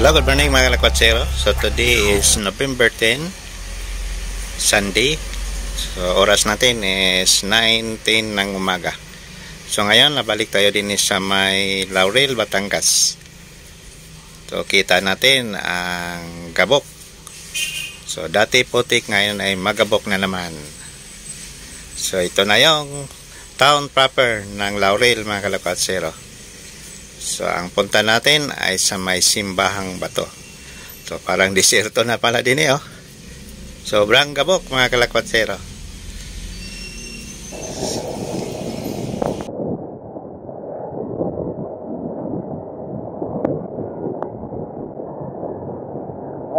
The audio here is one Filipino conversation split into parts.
Hello, good morning mga kalakwatsero. So today is November 10, Sunday. So oras natin is 9:10 ng umaga. So ngayon nabalik tayo din sa may Laurel, Batangas. So kita natin ang gabok. So dati putik, ngayon ay magabok na naman. So ito na yung town proper ng Laurel mga kalakwatsero. So ang punta natin ay sa may Simbahang Bato. So parang desierto na pala din oh. Sobrang gabok mga kalakwatsero.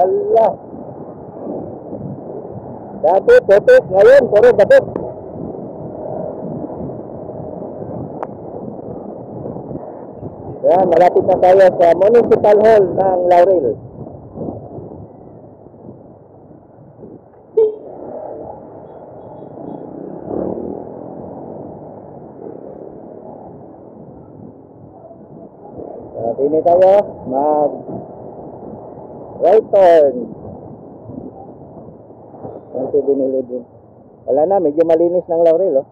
Allah. Dati putik, ngayon puro gabok. Yan, malapit na tayo sa Municipal Hall ng Laurel. So, dini tayo mag right turn. Ang 7-Eleven. Wala na, medyo malinis ng Laurel oh.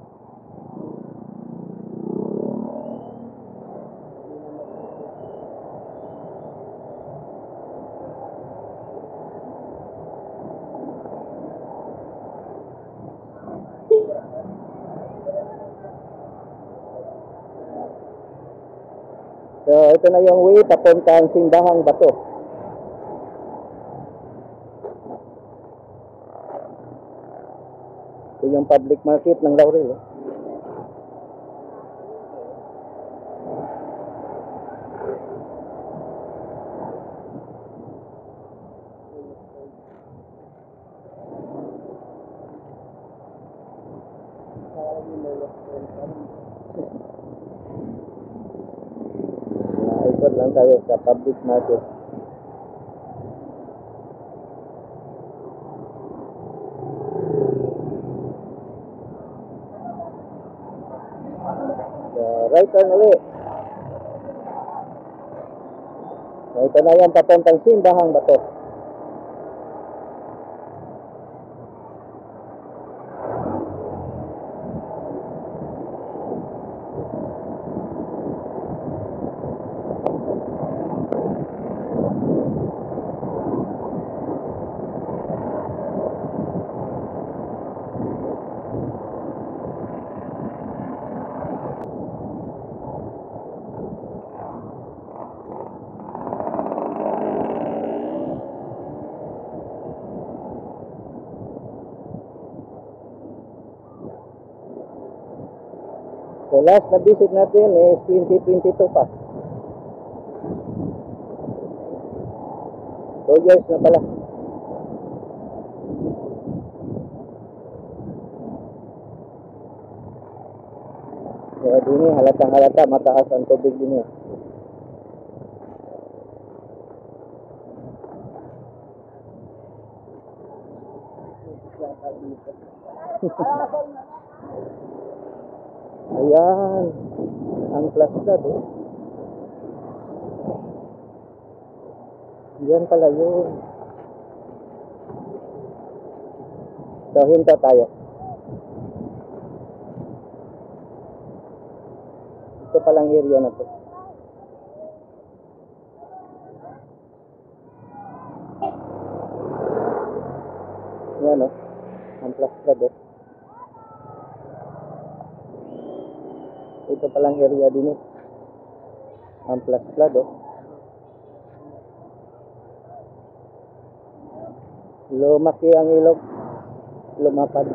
So, ito na yung way papuntang Simbahang Bato. Ito yung public market ng Laurel. Ikot lang tayo sa public market. Right turn ulit. So, ito na yung papuntang Simbahang Bato. So last na visit natin is 2022 pa. 2 years na pala. So dini halatang halata mataas ang tubig din eh. Ayan, ang plastic oh. Yan pala yun. So, hinto tayo. Ito palang area na to. Yan oh, ang plastic oh. Ito palang area din eh. Ang plasplad oh. Lumaki ang ilog. Lumapad.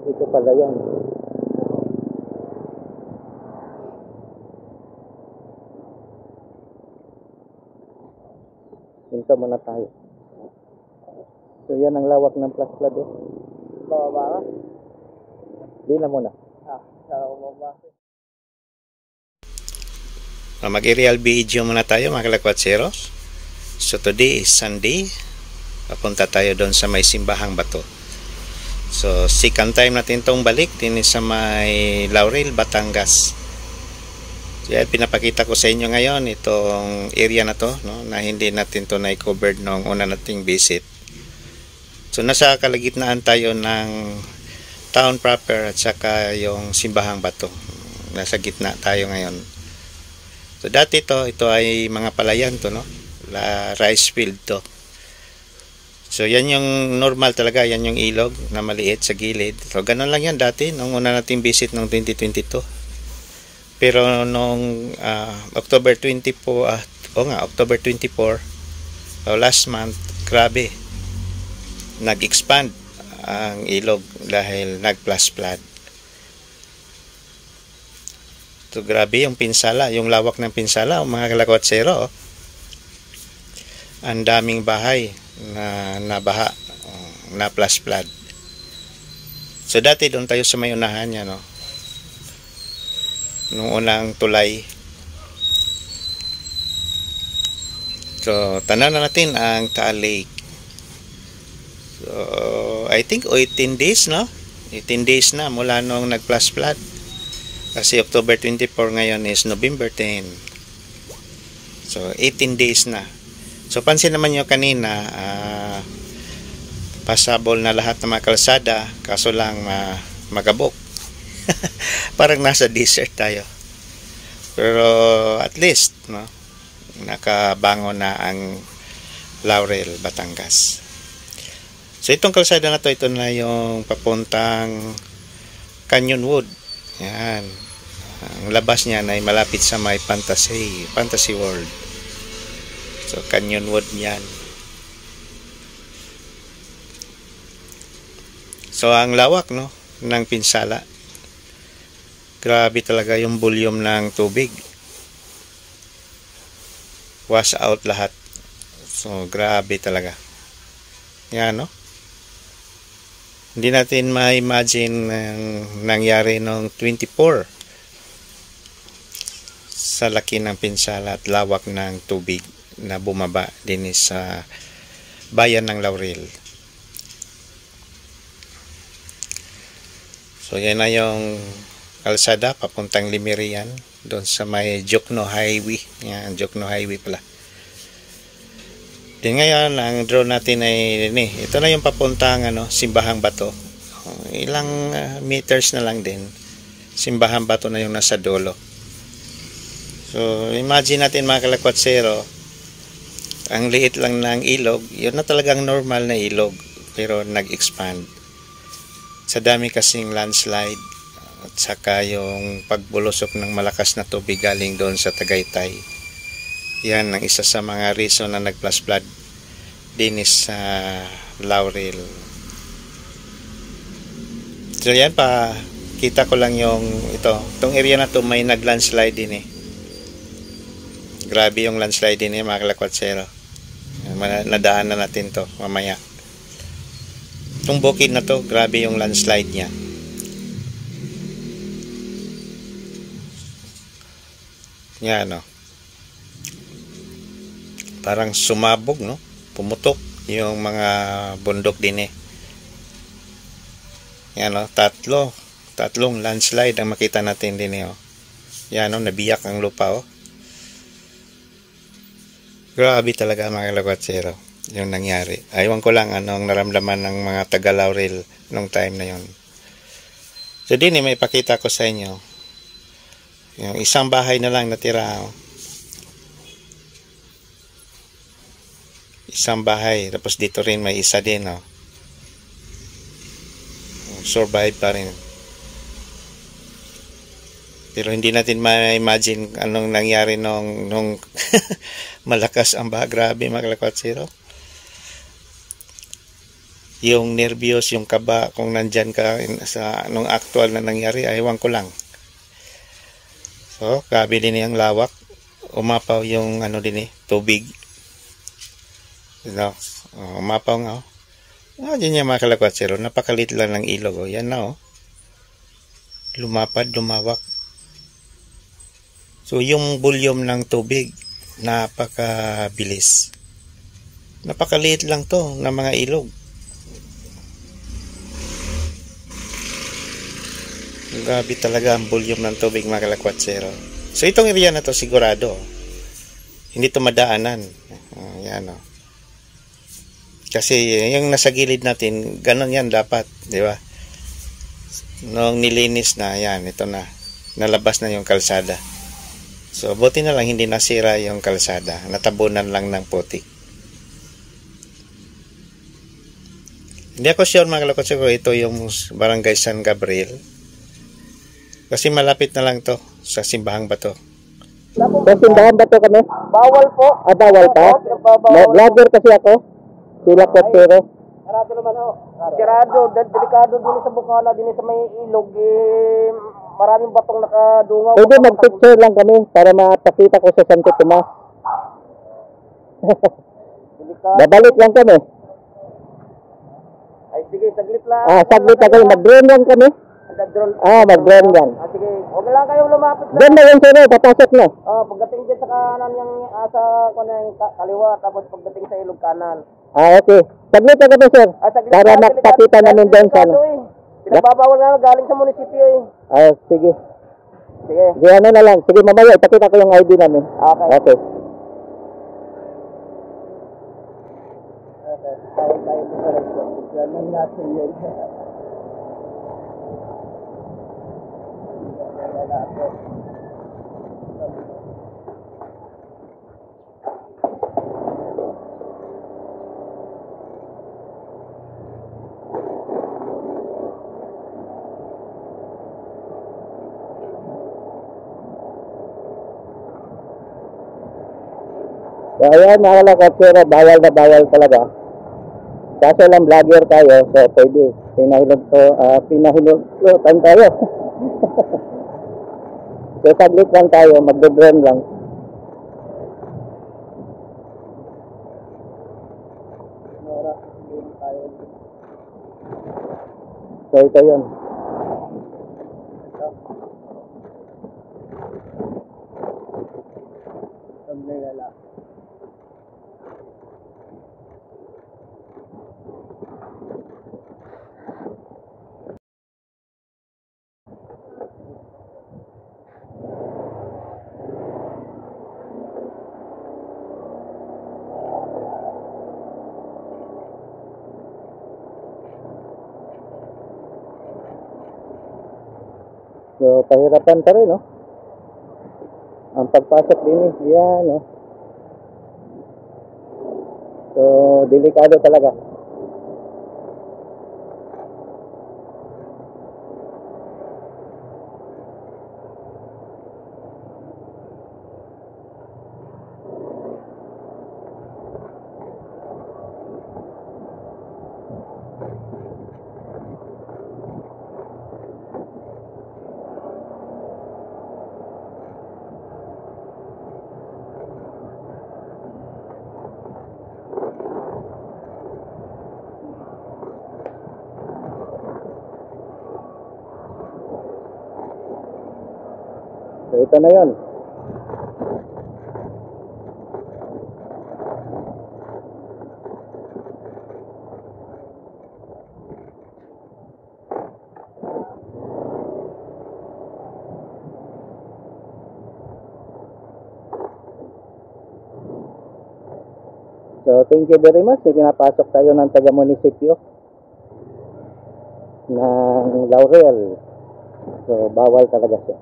Ito pala yan. Hinto muna tayo. So yan ang lawak ng plasplad oh. Bababa ka? Di na muna. Sa bababa. Mag-aerial video muna tayo mga kalakwatsero. So today is Sunday. Papunta tayo doon sa may Simbahang Bato. So second time natin tong balik din sa may Laurel, Batangas. So yan, pinapakita ko sa inyo ngayon itong area na to, no, na hindi natin to na-covered nung una nating visit. So nasa kalagitnaan tayo ng town proper at saka yung Simbahang Bato. Nasa gitna tayo ngayon. So dati ito ay mga palayan to, no? Rice field to. So yan yung normal talaga, yan yung ilog na maliit sa gilid. So ganun lang yan dati nung una nating visit noong 2022. Pero nung October 24, October 24, last month, grabe. Nag-expand ang ilog dahil nag-flash flood. So grabe yung pinsala, yung lawak ng pinsala, mga kalakwatsero. Ang daming bahay na nabaha, na flash flood. So dati doon tayo sa may unahan niya, no? Nung unang tulay. So tanaw na natin ang Taal Lake. So I think 18 days, no? 18 days na mula nung nag-flash flood. Kasi October 24 ngayon is November 10. So 18 days na. So pansin naman nyo kanina, passable na lahat ng mga kalsada, kaso lang magabok. Parang nasa desert tayo. Pero at least, no, nakabango na ang Laurel, Batangas. So itong kalsada na to, ito na yung papuntang Canyonwood. Yan. Ang labas niya ay malapit sa may Fantasy World. So Canyonwood yan. So ang lawak, no, ng pinsala. Grabe talaga yung volume ng tubig. Wash out lahat. So grabe talaga. Yan, no. Hindi natin ma-imagine ang nangyari noong 24 sa laki ng pinsala at lawak ng tubig na bumaba din sa bayan ng Laurel. So yan na yung kalsada papuntang Limerian doon sa may Jokno Highway. Yan, Jokno Highway pala. Din ngayon ang drone natin ay ito na yung papuntang Simbahang Bato. Ilang meters na lang din. Simbahang Bato na yung nasa dulo. So imagine natin mga kalakwatsero, ang liit lang ng ilog, yun na talagang normal na ilog, pero nag-expand. Sa dami kasing landslide at saka yung pagbulusok ng malakas na tubig galing doon sa Tagaytay. Yan ang isa sa mga reason na nag-flash flood din sa Laurel. So yan pa, kita ko lang yung itong area na to may nag-landslide din Grabe yung landslide din mga kalakwatsero. Nadaan na natin to mamaya. Itong bukid na to, grabe yung landslide niya. Yan, no. Parang sumabog, no. Pumutok yung mga bundok din Yan, no. Tatlong landslide ang makita natin din Yan, no. Nabiyak ang lupa, Grabe talaga mga kalakwatsero yung nangyari. Aywan ko lang anong naramdaman ng mga taga Laurel nung time na yon. So din may ipakita ko sa inyo. Yung isang bahay na lang natira. Isang bahay. Tapos dito rin may isa din. Survive pa rin. Pero hindi natin ma-imagine anong nangyari nung malakas ang baha. Grabe mga kalakwatsero. Yung nervyos, yung kaba, kung nandyan ka sa anong actual na nangyari, aywan ko lang. So, grabe din yung lawak. Umapaw yung tubig. Umapaw nga. Diyan yung mga kalakwatsero. Napakalit lang ng ilog. Yan na lumapad, lumawak. So yung volume ng tubig napakabilis. Napakaliit lang to ng mga ilog. Grabe talaga ang volume ng tubig mga kalakwatsero. So itong area na to sigurado hindi to madaanan. Yan o. Kasi yung nasa gilid natin, ganun yan dapat, di ba? Nung nilinis na, yan, ito na. Nalabas na yung kalsada. So buti na lang hindi nasira yung kalsada. Natabunan lang ng putik. Hindi ako sure mga kalakwatsero, ito yung Barangay San Gabriel. Kasi malapit na lang to sa Simbahang Bato. Sa simbahan ba to kami? Bawal po. Bawal pa? Vlogger kasi ako. Sila Kwatsero. Sarado naman ho. Sarado. Delikado din sa Bukana, din sa may ilog. Maraming batong nakadungaw. Pwede mag-picture lang kami para mapakita ko sa Santo Tomas. Delikado. Babalik lang kami. Ay sige, saglit lang. Saglit na kayo. Mag-drone lang kami. Mag-drone. Mag-drone lang. Sige, huwag lang kayong lumapit na. Doon na yun sir, papasok na. Pagdating dyan sa kanan yung yung kaliwa, tapos pagdating sa ilog kanan. Okay. Saglit na kami sir. Saglit Para lang, makapakita namin doon sa ano. Pinagbabawal nga galing sa munisipyo Sige. Sige. Sige, ano na lang. Sige, mamaya, ipakita ko yung ID namin. Okay. Okay. Tawag tayo sa restaurant. Yan lang natin yun. So, ayan, mga kalakwatsero, bawal na bawal talaga. Kaso lang vlogger tayo, so pwede. Pinahilutan tayo. So, saglit lang tayo, magdo-drone lang. So, ito yun. So, pahirapan pa rin, no? Ang pagpasok din, yan, no? So, delikado talaga. So, ito na yun. So, thank you very much. Pinapasok tayo ng taga-munisipyo ng Laurel. So, bawal talaga siya.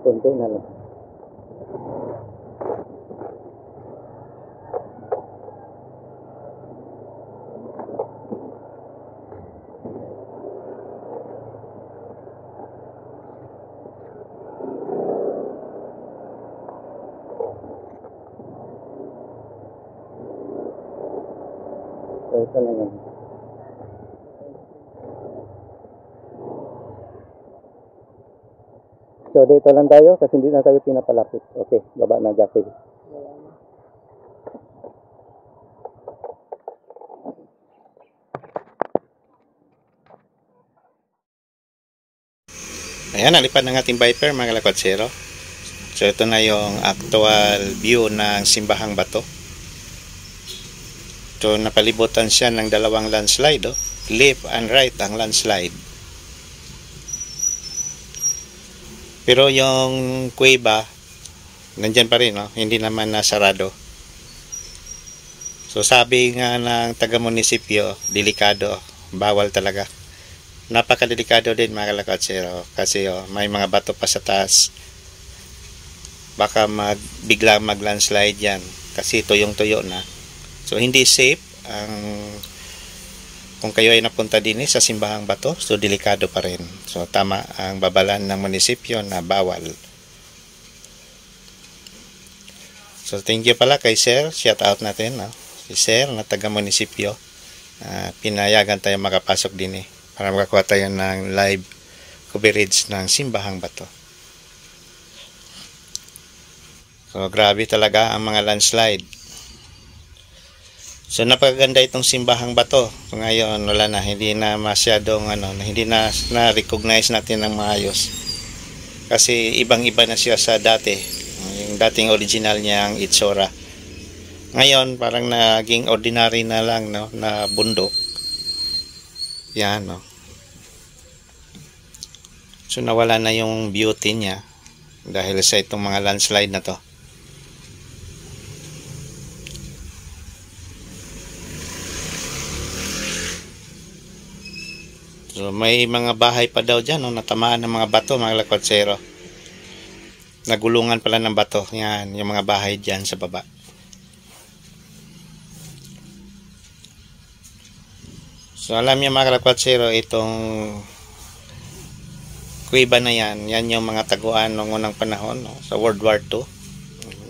Konti na lang. So, ito na yun. So, dito lang tayo kasi hindi na tayo pinapalapit. Okay, baba na Jackal. Ayan, nalipad ng ating Viper mga lakwatsero. So ito na yung actual view ng Simbahang Bato. So napalibutan siya ng dalawang landslide, oh. Left and right ang landslide. Pero yung kuweba nandyan pa rin, oh. Hindi naman nasarado. So sabi nga ng taga-munisipyo, delikado, bawal talaga. Napakadelikado din mga kalakatsero kasi may mga bato pa sa taas. Baka biglang mag-landslide yan kasi tuyong-tuyo na. So hindi safe kung kayo ay napunta din sa Simbahang Bato, so delikado pa rin. So tama ang babalan ng munisipyo na bawal. So thank you pala kay Sir, shout out natin, no? Si Sir na taga-munisipyo, pinayagan tayo makapasok din para makakuha tayo ng live coverage ng Simbahang Bato. So grabe talaga ang mga landslide. So napakaganda itong Simbahang Bato. So ngayon wala na, hindi na masyadong hindi na na-recognize natin ng maayos. Kasi ibang-iba na siya sa dati. Yung dating original niyang itsura. Ngayon parang naging ordinary na lang, no, na bundok. Yan, no. So nawala na yung beauty niya dahil sa itong mga landslide na to. So may mga bahay pa daw dyan, no, natamaan ng mga bato mga lakwatsero. Nagulungan pala ng bato. Yan, yung mga bahay dyan sa baba. So alam niyo mga kalakwatsero, itong kuweba na yan yung mga taguan noong unang panahon, no, sa World War II.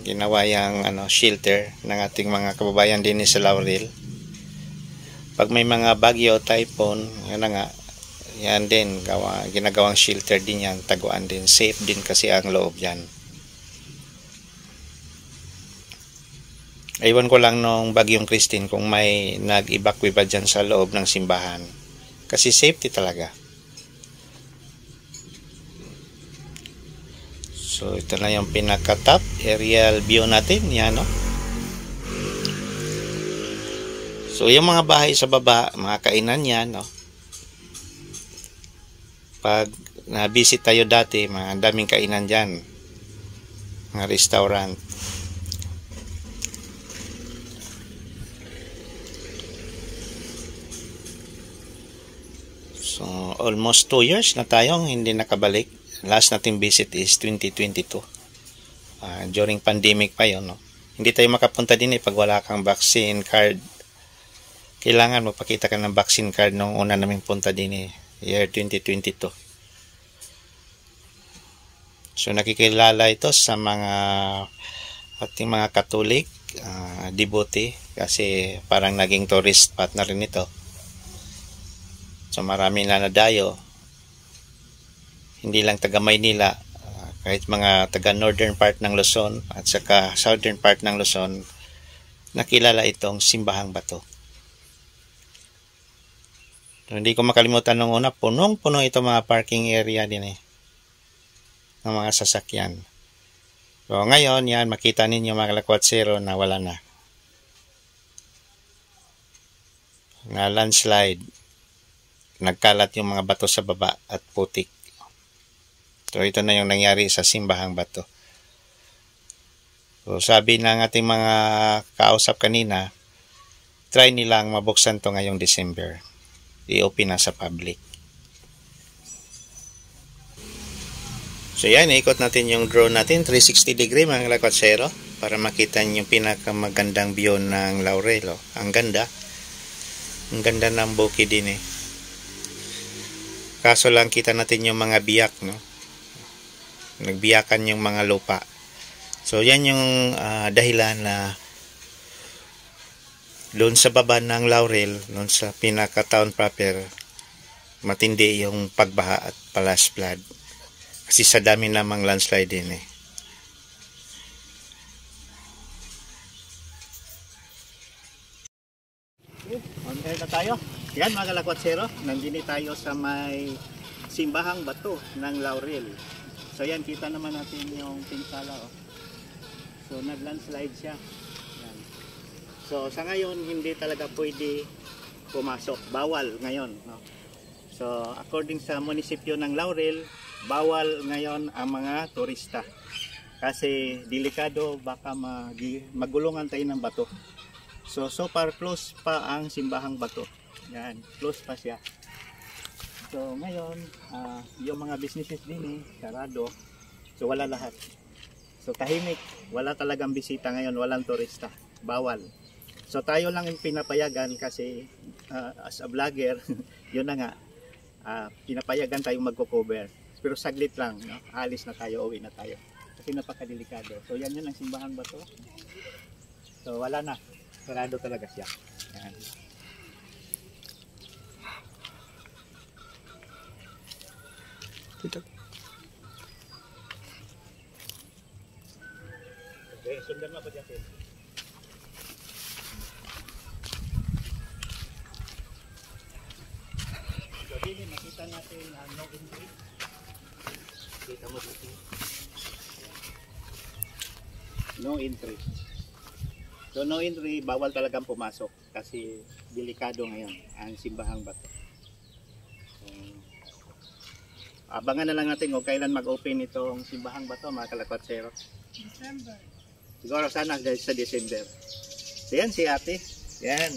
Ginawa yung shelter ng ating mga kababayan din sa Laurel. Pag may mga bagyo, typhoon, yan na nga, yan din, ginagawang shelter din yan, taguan din. Safe din kasi ang loob yan. Aywan ko lang nung bagyong Christine kung may nag-evacuate ba dyan sa loob ng simbahan. Kasi safety talaga. So ito na yung pinaka-top aerial view natin. Yan, no? So yung mga bahay sa baba, mga kainan yan, no? Pag na-visit tayo dati, mga daming kainan dyan. Mga restaurant. So, almost 2 years na tayong hindi nakabalik. Last nating visit is 2022. During pandemic pa yun, no? Hindi tayo makapunta din pag wala kang vaccine card. Kailangan magpakita ka ng vaccine card nung una naming punta din year 2022. So, nakikilala ito sa ating mga Katolik, devotee, kasi parang naging tourist spot na rin ito. So marami na nadayo, hindi lang taga Maynila, kahit mga taga northern part ng Luzon at saka southern part ng Luzon, nakilala itong Simbahang Bato. So, hindi ko makalimutan nung una, punong-puno ito mga parking area din ng mga sasakyan. So ngayon yan, makita ninyo mga lakwatsero na wala na landslide. Nagkalat yung mga bato sa baba at putik. So ito na yung nangyari sa Simbahang Bato. So sabi ng ating mga kausap kanina, try nilang mabuksan to ngayong December. I-open na sa public. So yan, ikot natin yung drone natin 360 degree mga lakwatsero para makita niyo yung pinakamagandang view ng Laurel. Ang ganda. Ang ganda ng bukid din Kaso lang kita natin yung mga biyak, no? Nagbiyakan yung mga lupa. So yan yung dahilan na doon sa baba ng Laurel, doon sa pinaka-town proper, matindi yung pagbaha at flash flood. Kasi sa dami namang landslide din eh. On air na tayo. Yan mga kalakwatsero, nandini tayo sa may simbahang bato ng Laurel. So yan, kita naman natin yung pinsala. Oh. So nag-landslide siya. Yan. So sa ngayon, hindi talaga pwede pumasok. Bawal ngayon. No? So according sa munisipyo ng Laurel, bawal ngayon ang mga turista. Kasi delikado, baka magulungan tayo ng bato. So far close pa ang simbahang bato. Yan, close pa siya. So ngayon, yung mga businesses din sarado. So wala lahat. So tahimik, wala talagang bisita ngayon, walang turista. Bawal. So tayo lang yung pinapayagan kasi as a vlogger, yun na nga, pinapayagan tayong magko-cover. Pero saglit lang, no? Alis na tayo, uwi na tayo. Kasi napakadelikado. So yan yun ang simbahang bato. So wala na. Sarado talaga siya. Yan. Okay, sundan mo ba dyan? So din, makita natin ang no entry. Kita mo dito. No entry. So no entry, bawal talagang pumasok kasi delikado ngayon ang simbahang bato. So, abangan na lang natin kung kailan mag-open itong simbahang bato mga kalakwatsero. December. Siguro sana sa December. So yan si ate. Yan.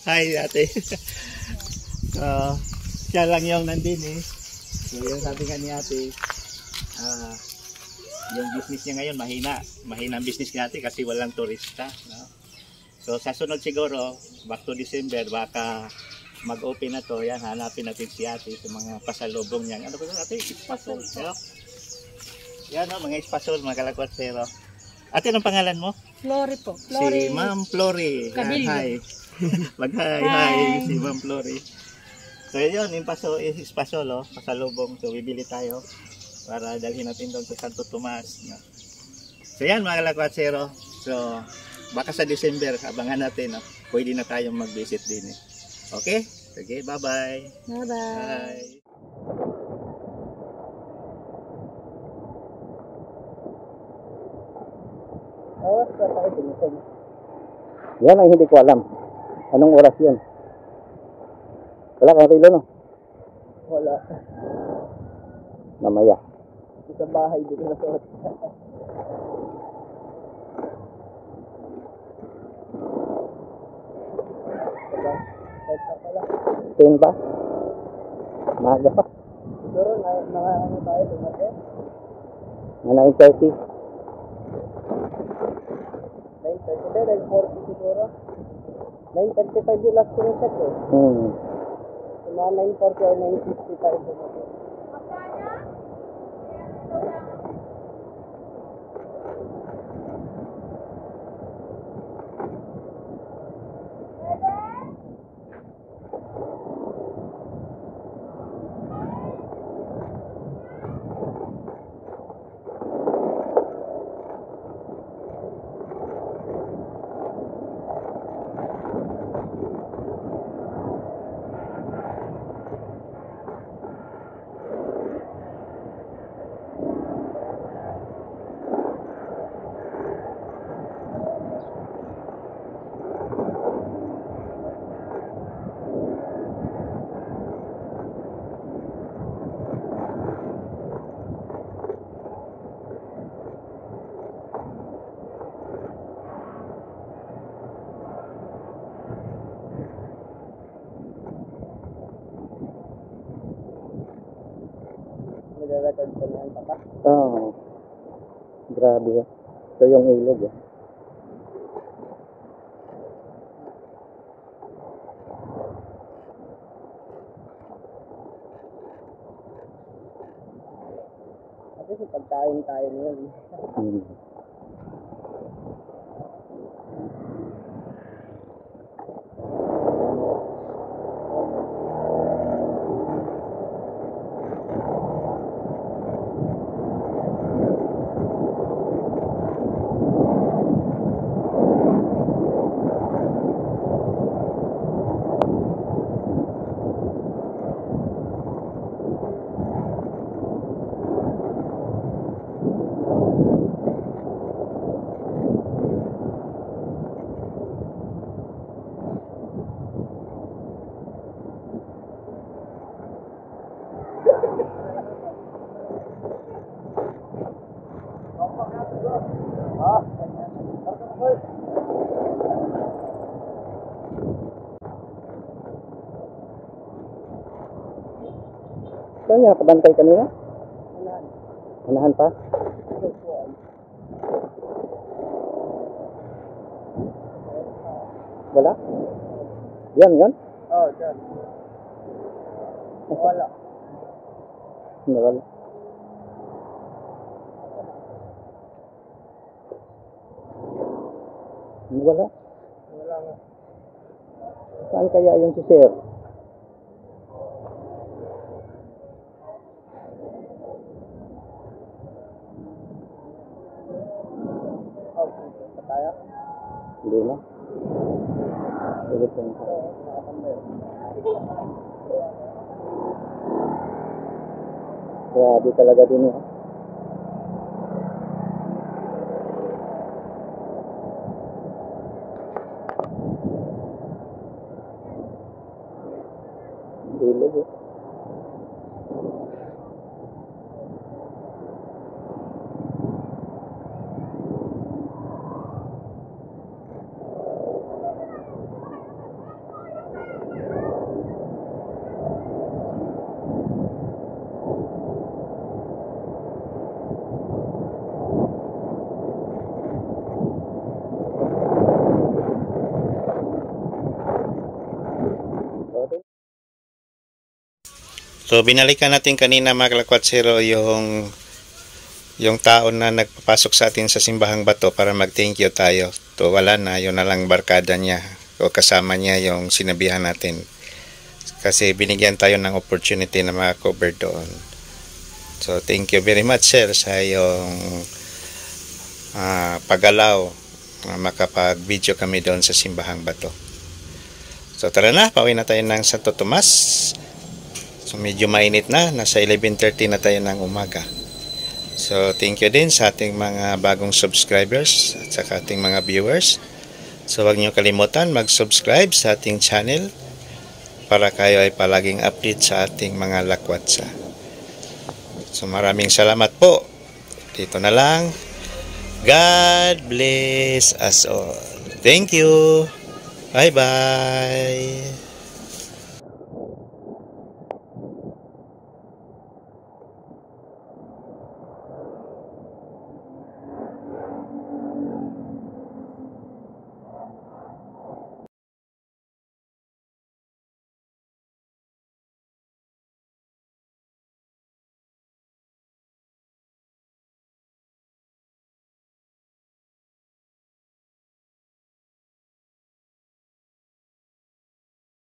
Hi ate. So, siya lang yung nandun eh. So yung sabi nga ni ate, yung business niya ngayon mahina ang business natin kasi walang turista, no? So sa sunod siguro back to December baka mag-open na to. Yan, hanapin natin si ate sa mga pasalubong niya. Ano ba ito ate? Espasol, no? Yan, no? Mga espasol, mga kalakwatsero. Ate, anong pangalan mo? Flory po. Flory. Si Ma'am Flory. Cabildo. Hi. Mag-hi. Si Ma'am Flory. So yun, espasol, oh, pasalubong. So bibili tayo para dalhin natin doon sa Santo Tomas. No? So yan mga kalakwatsero. So baka sa December, abangan natin. No? Pwede na tayong mag-visit din. Eh. Okay? Sige, bye-bye. Bye-bye. Bye. Yan ang hindi ko alam. Anong oras yun? Wala kang relo, no? Wala. Mamaya. Sa bahay, di ko na suot. Ten ba? Maaga pa. Siguro, ano tayo, dumating? Na 9:30. 9:30, 9:40 siguro. 9:35 yung last ko check eh. So, mga 9:40 or 9:50 tayo dumating. Nagre-record pa niyan pa. Oo. Grabe. Ito yung ilog. Kasi pagkain tayo ngayon. Saan niya nakabantay kanina? Unahan pa? Wala? Yan, yun? Oo, dyan. Wala. Wala. Wala. Wala nga. Saan kaya yung si Sir? Oh, punta tayo. Hindi na. Ulit yung grabe talaga din eh. Bilog eh. So binalikan natin kanina mga Lakwatsero yung tao na nagpapasok sa atin sa Simbahang Bato para mag-thank you tayo. To wala na, yun na lang barkada niya o kasama niya yung sinabihan natin. Kasi binigyan tayo ng opportunity na maka-cover doon. So thank you very much sir sa yung pag-allow na makapag-video kami doon sa Simbahang Bato. So tara na, pauwi na tayo ng Santo Tomas. So medyo mainit na, nasa 11:30 na tayo ng umaga. So thank you din sa ating mga bagong subscribers at sa ating mga viewers. So huwag niyo kalimutan mag-subscribe sa ating channel para kayo ay palaging update sa ating mga lakwatsa. So maraming salamat po. Dito na lang. God bless us all. Thank you. Bye bye.